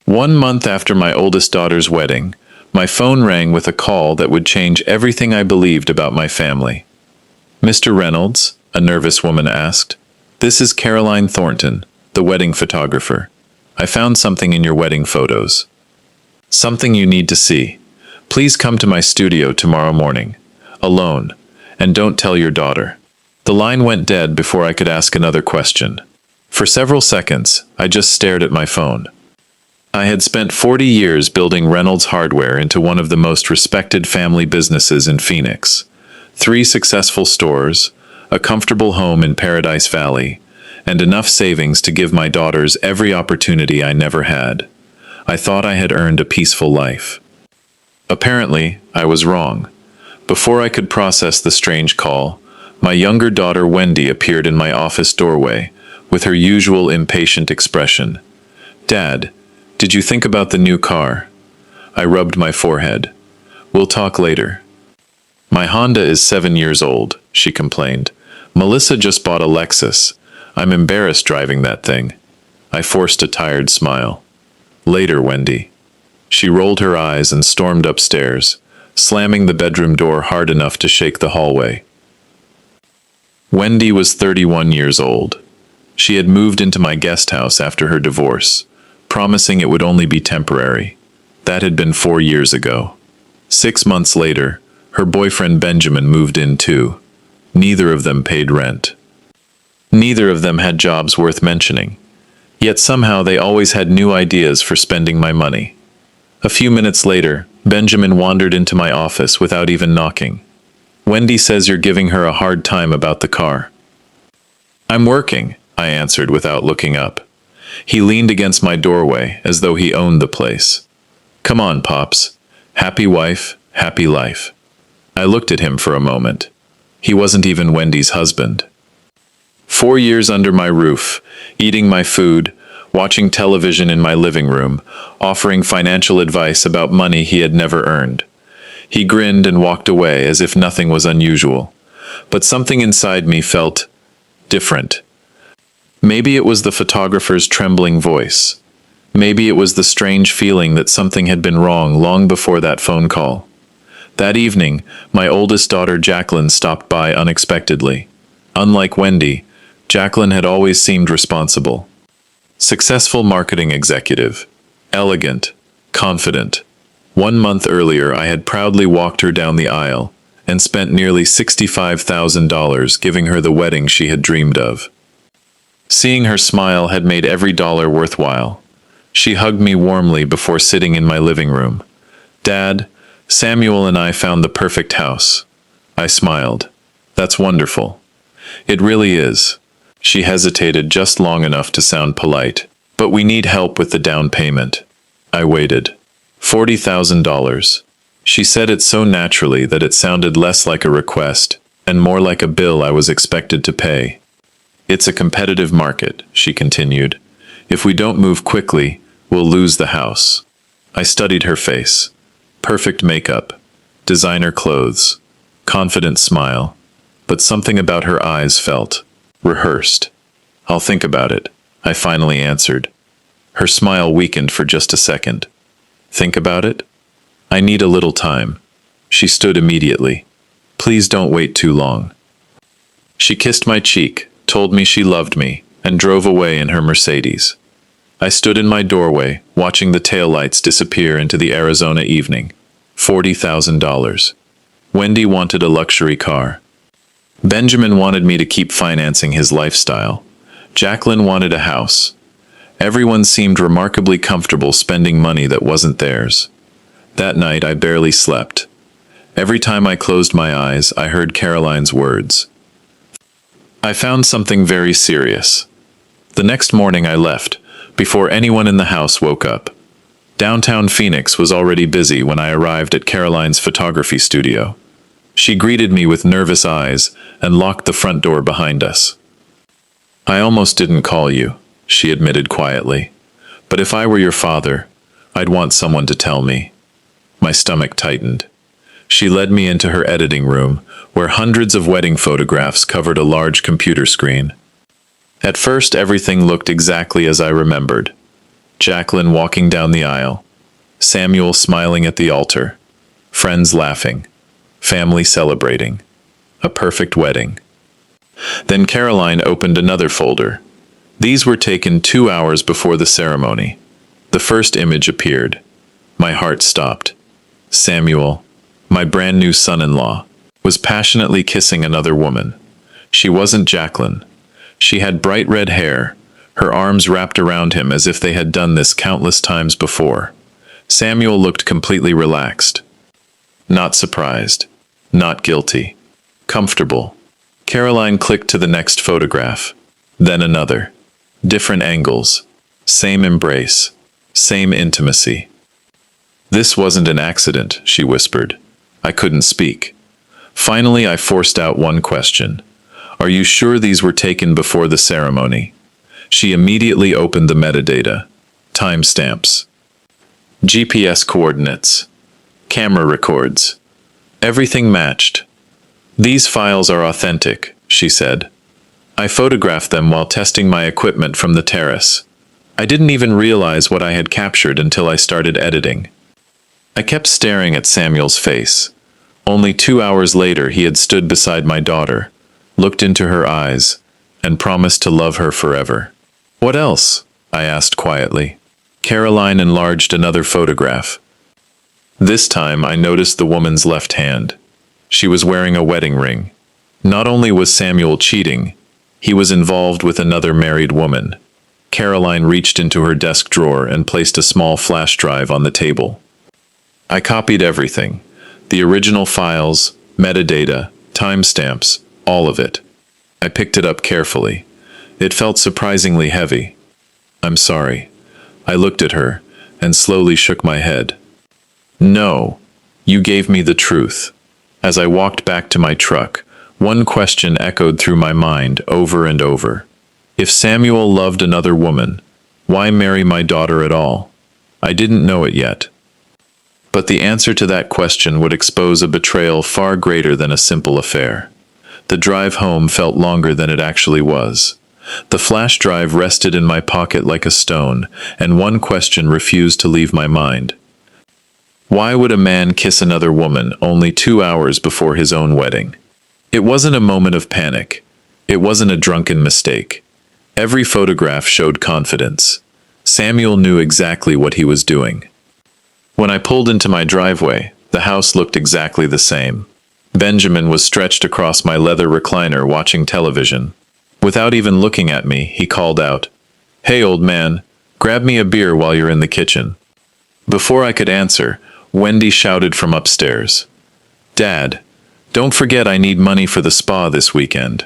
1 month after my oldest daughter's wedding, my phone rang with a call that would change everything I believed about my family. "Mr. Reynolds?" a nervous woman asked. "This is Caroline Thornton, the wedding photographer. I found something in your wedding photos. Something you need to see. Please come to my studio tomorrow morning. Alone. And don't tell your daughter." The line went dead before I could ask another question. For several seconds, I just stared at my phone. I had spent 40 years building Reynolds Hardware into one of the most respected family businesses in Phoenix. 3 successful stores, a comfortable home in Paradise Valley, and enough savings to give my daughters every opportunity I never had. I thought I had earned a peaceful life. Apparently, I was wrong. Before I could process the strange call, my younger daughter Wendy appeared in my office doorway, with her usual impatient expression. "Dad, did you think about the new car?" I rubbed my forehead. "We'll talk later." "My Honda is 7 years old," she complained. "Melissa just bought a Lexus. I'm embarrassed driving that thing." I forced a tired smile. "Later, Wendy." She rolled her eyes and stormed upstairs, slamming the bedroom door hard enough to shake the hallway. Wendy was 31 years old. She had moved into my guest house after her divorce, promising it would only be temporary. That had been 4 years ago. 6 months later, her boyfriend Benjamin moved in too. Neither of them paid rent. Neither of them had jobs worth mentioning. Yet somehow they always had new ideas for spending my money. A few minutes later, Benjamin wandered into my office without even knocking. "Wendy says you're giving her a hard time about the car." "I'm working," I answered without looking up. He leaned against my doorway as though he owned the place. "Come on, Pops. Happy wife, happy life." I looked at him for a moment. He wasn't even Wendy's husband. 4 years under my roof, eating my food, watching television in my living room, offering financial advice about money he had never earned. He grinned and walked away as if nothing was unusual. But something inside me felt different. Maybe it was the photographer's trembling voice. Maybe it was the strange feeling that something had been wrong long before that phone call. That evening, my oldest daughter Jacqueline stopped by unexpectedly. Unlike Wendy, Jacqueline had always seemed responsible. Successful marketing executive. Elegant. Confident. 1 month earlier, I had proudly walked her down the aisle and spent nearly $65,000 giving her the wedding she had dreamed of. Seeing her smile had made every dollar worthwhile. She hugged me warmly before sitting in my living room. "Dad, Samuel and I found the perfect house." I smiled. "That's wonderful." "It really is." She hesitated just long enough to sound polite. "But we need help with the down payment." I waited. $40,000. She said it so naturally that it sounded less like a request and more like a bill I was expected to pay. "It's a competitive market," she continued. "If we don't move quickly, we'll lose the house." I studied her face. Perfect makeup, designer clothes, confident smile, but something about her eyes felt rehearsed. "I'll think about it," I finally answered. Her smile weakened for just a second. "Think about it?" "I need a little time." She stood immediately. "Please don't wait too long." She kissed my cheek, told me she loved me, and drove away in her Mercedes. I stood in my doorway, watching the taillights disappear into the Arizona evening. $40,000. Wendy wanted a luxury car. Benjamin wanted me to keep financing his lifestyle. Jacqueline wanted a house. Everyone seemed remarkably comfortable spending money that wasn't theirs. That night I barely slept. Every time I closed my eyes, I heard Caroline's words. I found something very serious. The next morning I left, before anyone in the house woke up. Downtown Phoenix was already busy when I arrived at Caroline's photography studio. She greeted me with nervous eyes and locked the front door behind us. "I almost didn't call you," she admitted quietly. "But if I were your father, I'd want someone to tell me." My stomach tightened. She led me into her editing room, where hundreds of wedding photographs covered a large computer screen. At first, everything looked exactly as I remembered. Jacqueline walking down the aisle, Samuel smiling at the altar, friends laughing, family celebrating. A perfect wedding. Then Caroline opened another folder. These were taken 2 hours before the ceremony. The first image appeared. My heart stopped. Samuel, my brand new son-in-law, was passionately kissing another woman. She wasn't Jacqueline. She had bright red hair, her arms wrapped around him as if they had done this countless times before. Samuel looked completely relaxed. Not surprised. Not guilty. Comfortable. Caroline clicked to the next photograph. Then another. Different angles. Same embrace. Same intimacy. This wasn't an accident, she whispered. I couldn't speak. Finally, I forced out one question. Are you sure these were taken before the ceremony? She immediately opened the metadata. Timestamps. GPS coordinates. Camera records. Everything matched. These files are authentic, she said. I photographed them while testing my equipment from the terrace. I didn't even realize what I had captured until I started editing. I kept staring at Samuel's face. Only 2 hours later he had stood beside my daughter, looked into her eyes, and promised to love her forever. What else? I asked quietly. Caroline enlarged another photograph. This time I noticed the woman's left hand. She was wearing a wedding ring. Not only was Samuel cheating, he was involved with another married woman. Caroline reached into her desk drawer and placed a small flash drive on the table. I copied everything. The original files, metadata, timestamps, all of it. I picked it up carefully. It felt surprisingly heavy. I'm sorry. I looked at her and slowly shook my head. No, you gave me the truth. As I walked back to my truck, one question echoed through my mind over and over. If Samuel loved another woman, why marry my daughter at all? I didn't know it yet. But the answer to that question would expose a betrayal far greater than a simple affair. The drive home felt longer than it actually was. The flash drive rested in my pocket like a stone, and one question refused to leave my mind. Why would a man kiss another woman only 2 hours before his own wedding? It wasn't a moment of panic. It wasn't a drunken mistake. Every photograph showed confidence. Samuel knew exactly what he was doing. When I pulled into my driveway, the house looked exactly the same. Benjamin was stretched across my leather recliner watching television. Without even looking at me, he called out, "Hey, old man, grab me a beer while you're in the kitchen." Before I could answer, Wendy shouted from upstairs, "Dad, don't forget I need money for the spa this weekend."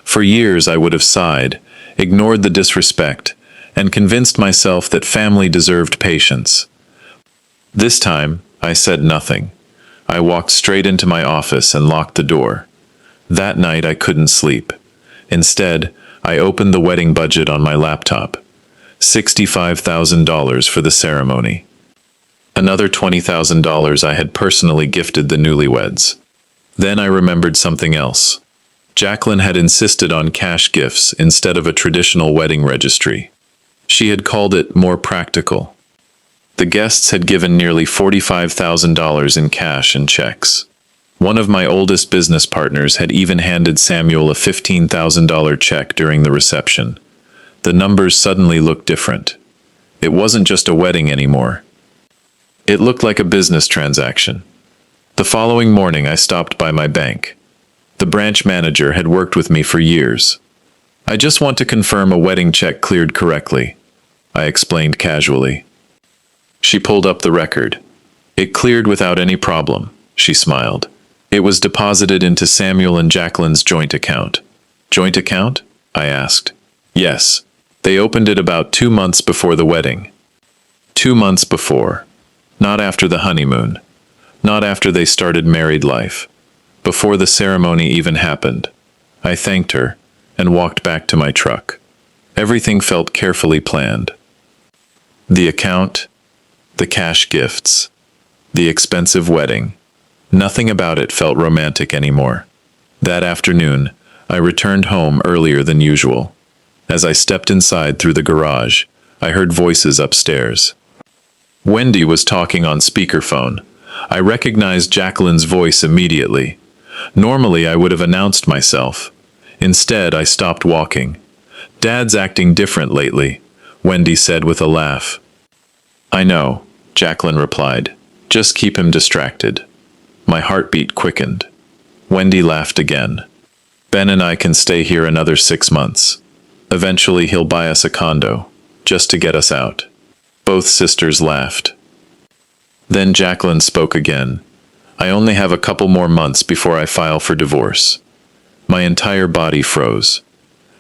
For years I would have sighed, ignored the disrespect, and convinced myself that family deserved patience. This time, I said nothing. I walked straight into my office and locked the door. That night I couldn't sleep. Instead, I opened the wedding budget on my laptop. $65,000 for the ceremony. Another $20,000 I had personally gifted the newlyweds. Then I remembered something else. Jacqueline had insisted on cash gifts instead of a traditional wedding registry. She had called it more practical. The guests had given nearly $45,000 in cash and checks. One of my oldest business partners had even handed Samuel a $15,000 check during the reception. The numbers suddenly looked different. It wasn't just a wedding anymore. It looked like a business transaction. The following morning I stopped by my bank. The branch manager had worked with me for years. "I just want to confirm a wedding check cleared correctly," I explained casually. She pulled up the record. "It cleared without any problem," she smiled. "It was deposited into Samuel and Jacqueline's joint account." "Joint account?" I asked. "Yes. They opened it about 2 months before the wedding." 2 months before. Not after the honeymoon. Not after they started married life. Before the ceremony even happened. I thanked her and walked back to my truck. Everything felt carefully planned. The account, the cash gifts, the expensive wedding. Nothing about it felt romantic anymore. That afternoon, I returned home earlier than usual. As I stepped inside through the garage, I heard voices upstairs. Wendy was talking on speakerphone. I recognized Jacqueline's voice immediately. Normally, I would have announced myself. Instead, I stopped walking. "Dad's acting different lately," Wendy said with a laugh. "I know," Jacqueline replied. "Just keep him distracted." My heartbeat quickened. Wendy laughed again. "Ben and I can stay here another 6 months. Eventually he'll buy us a condo, just to get us out." Both sisters laughed. Then Jacqueline spoke again. "I only have a couple more months before I file for divorce." My entire body froze.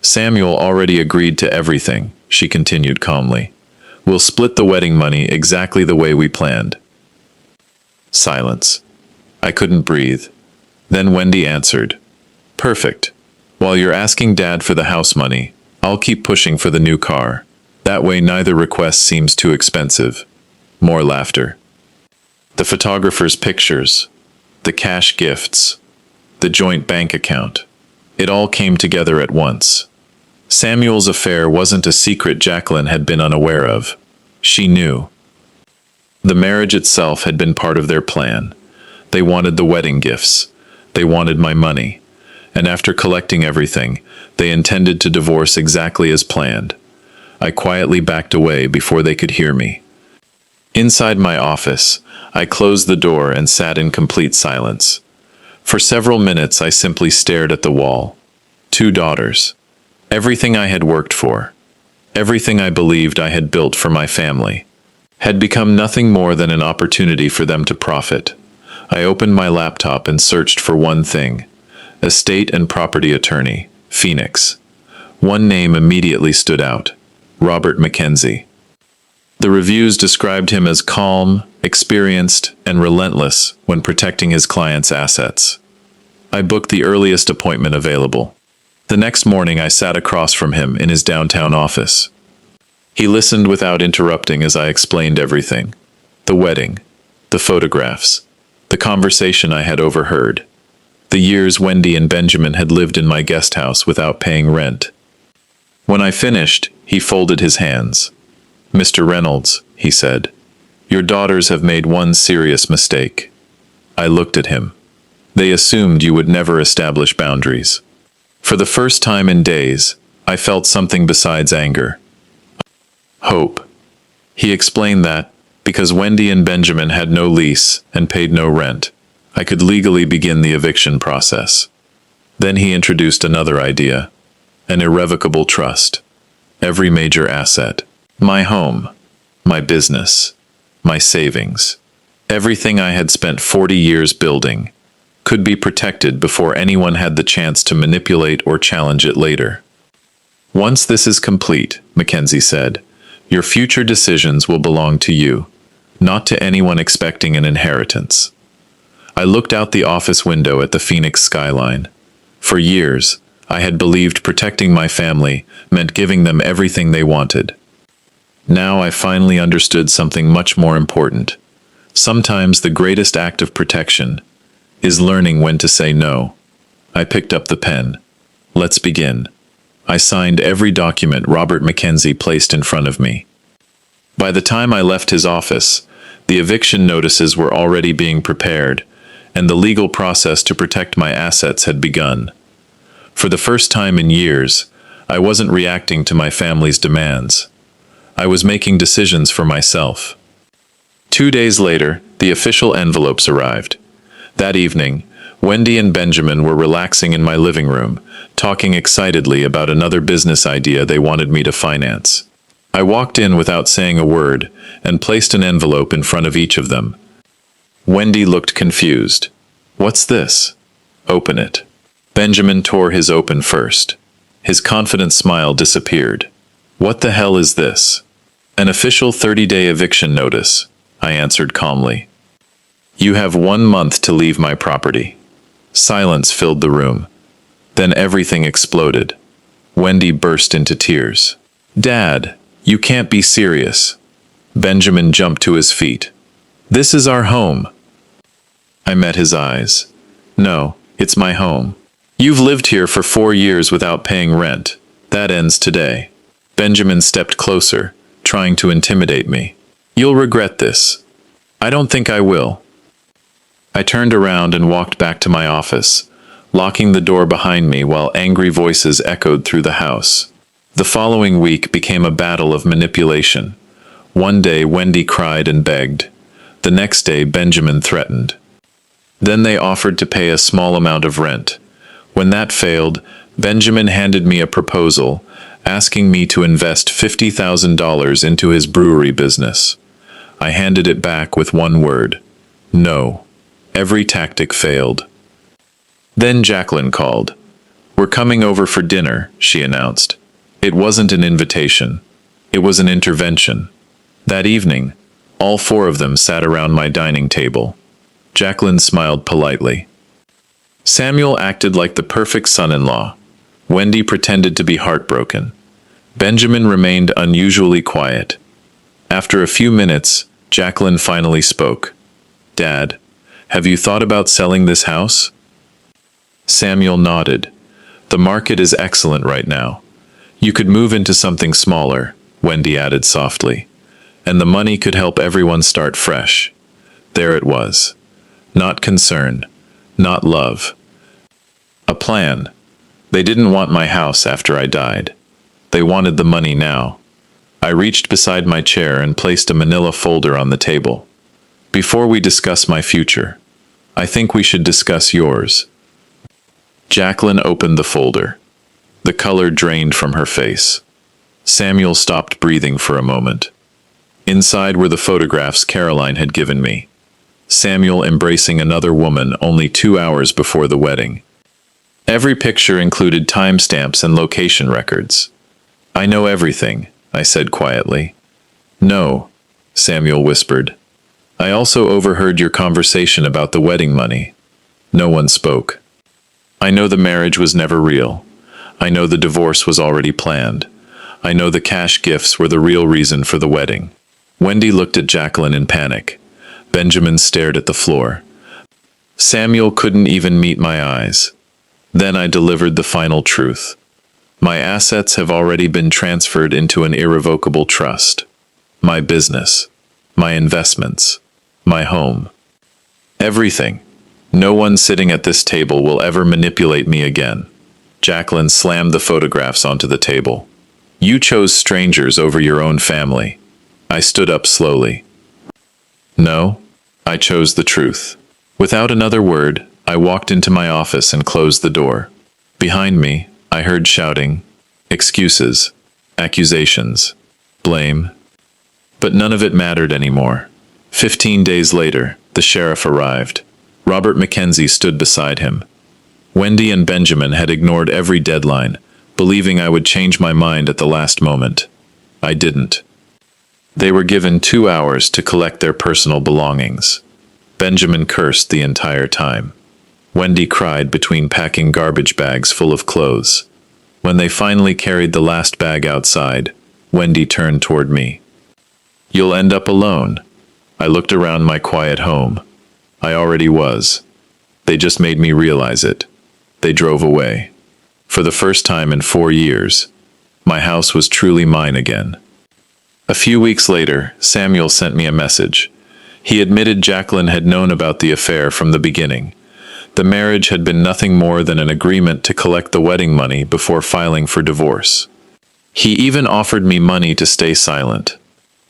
"Samuel already agreed to everything," she continued calmly. "We'll split the wedding money exactly the way we planned." Silence. I couldn't breathe. Then Wendy answered. "Perfect. While you're asking Dad for the house money, I'll keep pushing for the new car. That way neither request seems too expensive." More laughter. The photographer's pictures, the cash gifts, the joint bank account. It all came together at once. Samuel's affair wasn't a secret Jacqueline had been unaware of. She knew. The marriage itself had been part of their plan. They wanted the wedding gifts. They wanted my money. And after collecting everything, they intended to divorce exactly as planned. I quietly backed away before they could hear me. Inside my office, I closed the door and sat in complete silence. For several minutes, I simply stared at the wall. 2 daughters. Everything I had worked for, everything I believed I had built for my family, had become nothing more than an opportunity for them to profit. I opened my laptop and searched for one thing: estate and property attorney, Phoenix. One name immediately stood out: Robert Mackenzie. The reviews described him as calm, experienced, and relentless when protecting his clients' assets. I booked the earliest appointment available. The next morning I sat across from him in his downtown office. He listened without interrupting as I explained everything: the wedding, the photographs, the conversation I had overheard, the years Wendy and Benjamin had lived in my guest house without paying rent. When I finished, he folded his hands. "Mr. Reynolds," he said, "your daughters have made one serious mistake." I looked at him. "They assumed you would never establish boundaries." For the first time in days, I felt something besides anger. Hope. He explained that, because Wendy and Benjamin had no lease and paid no rent, I could legally begin the eviction process. Then he introduced another idea: an irrevocable trust. Every major asset, my home, my business, my savings, everything I had spent 40 years building, could be protected before anyone had the chance to manipulate or challenge it later. "Once this is complete," Mackenzie said, "your future decisions will belong to you, not to anyone expecting an inheritance." I looked out the office window at the Phoenix skyline. For years, I had believed protecting my family meant giving them everything they wanted. Now I finally understood something much more important. Sometimes the greatest act of protection is learning when to say no. I picked up the pen. "Let's begin." I signed every document Robert Mackenzie placed in front of me. By the time I left his office, the eviction notices were already being prepared, and the legal process to protect my assets had begun. For the first time in years, I wasn't reacting to my family's demands. I was making decisions for myself. 2 days later, the official envelopes arrived. That evening, Wendy and Benjamin were relaxing in my living room, talking excitedly about another business idea they wanted me to finance. I walked in without saying a word and placed an envelope in front of each of them. Wendy looked confused. "What's this?" "Open it." Benjamin tore his open first. His confident smile disappeared. "What the hell is this?" "An official 30-day eviction notice," I answered calmly. "You have 1 month to leave my property." Silence filled the room. Then everything exploded. Wendy burst into tears. "Dad, you can't be serious." Benjamin jumped to his feet. "This is our home." I met his eyes. "No, it's my home. You've lived here for 4 years without paying rent. That ends today." Benjamin stepped closer, trying to intimidate me. "You'll regret this." "I don't think I will." I turned around and walked back to my office, locking the door behind me while angry voices echoed through the house. The following week became a battle of manipulation. One day Wendy cried and begged. The next day Benjamin threatened. Then they offered to pay a small amount of rent. When that failed, Benjamin handed me a proposal, asking me to invest $50,000 into his brewery business. I handed it back with one word: no. Every tactic failed. Then Jacqueline called. "We're coming over for dinner," she announced. It wasn't an invitation. It was an intervention. That evening, all four of them sat around my dining table. Jacqueline smiled politely. Samuel acted like the perfect son-in-law. Wendy pretended to be heartbroken. Benjamin remained unusually quiet. After a few minutes, Jacqueline finally spoke. "Dad, have you thought about selling this house?" Samuel nodded. "The market is excellent right now. You could move into something smaller," Wendy added softly, "and the money could help everyone start fresh." There it was. Not concern, not love. A plan. They didn't want my house after I died. They wanted the money now. I reached beside my chair and placed a manila folder on the table. "Before we discuss my future, I think we should discuss yours." Jacqueline opened the folder. The color drained from her face. Samuel stopped breathing for a moment. Inside were the photographs Caroline had given me. Samuel embracing another woman only 2 hours before the wedding. Every picture included timestamps and location records. "I know everything," I said quietly. "No," Samuel whispered. "I also overheard your conversation about the wedding money." No one spoke. "I know the marriage was never real. I know the divorce was already planned. I know the cash gifts were the real reason for the wedding." Wendy looked at Jacqueline in panic. Benjamin stared at the floor. Samuel couldn't even meet my eyes. Then I delivered the final truth. My assets have already been transferred into an irrevocable trust. My business, my investments, my home. Everything. No one sitting at this table will ever manipulate me again. Jacqueline slammed the photographs onto the table. "You chose strangers over your own family." I stood up slowly. "No, I chose the truth." Without another word, I walked into my office and closed the door. Behind me, I heard shouting, excuses, accusations, blame. But none of it mattered anymore. 15 days later, the sheriff arrived. Robert Mackenzie stood beside him. Wendy and Benjamin had ignored every deadline, believing I would change my mind at the last moment. I didn't. They were given 2 hours to collect their personal belongings. Benjamin cursed the entire time. Wendy cried between packing garbage bags full of clothes. When they finally carried the last bag outside, Wendy turned toward me. "You'll end up alone." I looked around my quiet home. I already was. They just made me realize it. They drove away. For the first time in 4 years, my house was truly mine again. A few weeks later, Samuel sent me a message. He admitted Jacqueline had known about the affair from the beginning. The marriage had been nothing more than an agreement to collect the wedding money before filing for divorce. He even offered me money to stay silent.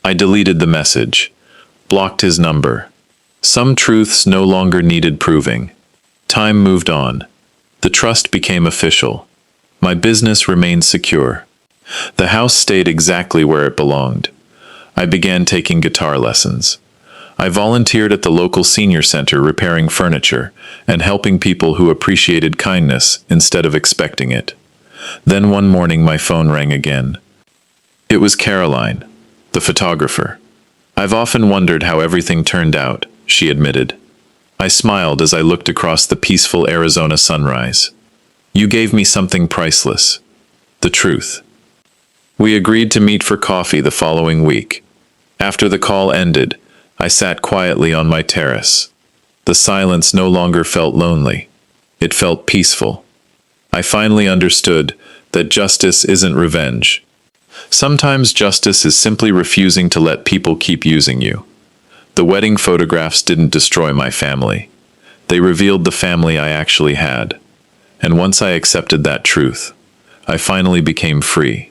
I deleted the message, blocked his number. Some truths no longer needed proving. Time moved on. The trust became official. My business remained secure. The house stayed exactly where it belonged. I began taking guitar lessons. I volunteered at the local senior center repairing furniture and helping people who appreciated kindness instead of expecting it. Then one morning my phone rang again. It was Caroline, the photographer. "I've often wondered how everything turned out," she admitted. I smiled as I looked across the peaceful Arizona sunrise. "You gave me something priceless. The truth." We agreed to meet for coffee the following week. After the call ended, I sat quietly on my terrace. The silence no longer felt lonely. It felt peaceful. I finally understood that justice isn't revenge. Sometimes justice is simply refusing to let people keep using you. The wedding photographs didn't destroy my family. They revealed the family I actually had. And once I accepted that truth, I finally became free.